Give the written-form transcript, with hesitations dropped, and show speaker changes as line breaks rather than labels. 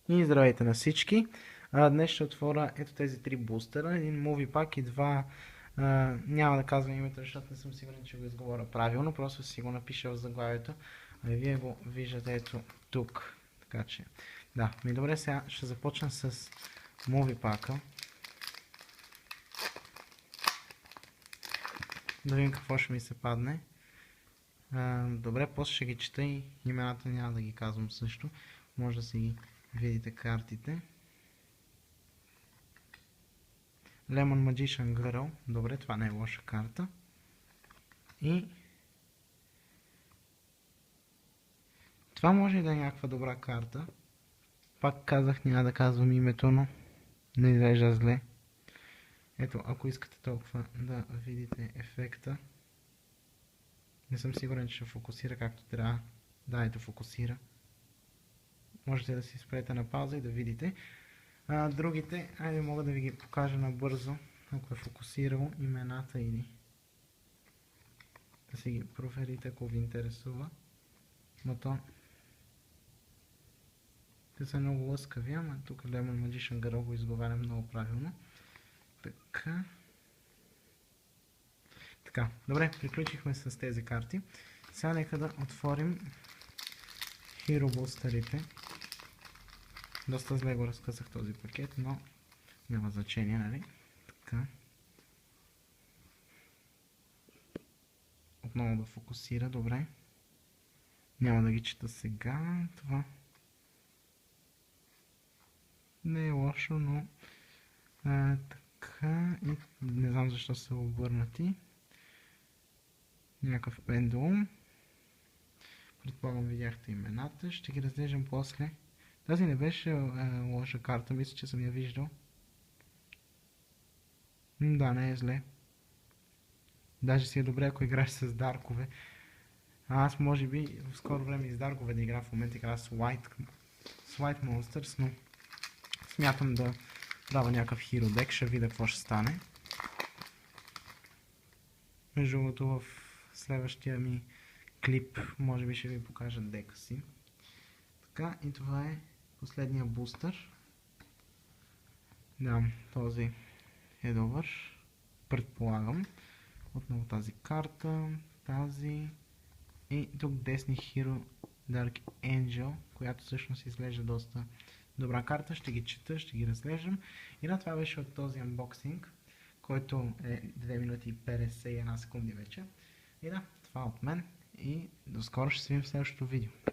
И здравейте на всички! Днес ще отворя ето тези три бустера, един муви пак и два... няма да казвам името, защото не съм сигурен, че го изговоря правилно, просто си го напиша в заглавието. Вие го виждате ето тук. Така че, да, добре, сега ще започна с муви пака. Да видим какво ще ми се падне. Добре, после ще ги чета и имената няма да ги казвам също. Може да си ги видите картите. Lemon Magician Girl. Добре, това не е лоша карта. И това може и да е някаква добра карта. Пак казах, няма да казвам името, но не изглежда зле. Ето, ако искате толкова да видите ефекта. Не съм сигурен, че ще фокусира както трябва. Да, ето фокусира. Можете да си спрете на пауза и да видите. Другите, айде мога да ви ги покажа набързо, ако е фокусирал имената или да си ги проверите, ако ви интересува. Но то те са много лъскави, ама тук Lemon Magician Girl го изговарям много правилно. Така, добре, приключихме с тези карти. Сега нека да отворим Hero Boosterите. Доста зле го разкъсах този пакет, но няма значение, нали? Така. Отново да фокусира, добре. Няма да ги чета сега. Това не е лошо, но така. И не знам защо са обърнати. Някакъв пендулум. Предполагам, видяхте имената. Ще ги разглеждам после. Тази не беше лоша карта, мисля, че съм я виждал. Да, не е зле. Даже си е добре, ако играеш с даркове. Аз може би в скоро време и с даркове да игра, в момента игра с White Monsters, но смятам да правя някакъв Hero Deck, ще видя какво ще стане. Между другото в следващия ми клип може би ще ви покажа дека си. Така, и това е последния бустер. Да, този е добър. Предполагам. Отново тази карта, тази и тук десни Hero Dark Angel, която всъщност изглежда доста добра карта. Ще ги чета, ще ги разглеждам. И на това беше от този unboxing, който е 2 минути и 51 секунди вече. И да, това от мен и до скоро ще се видим в следващото видео.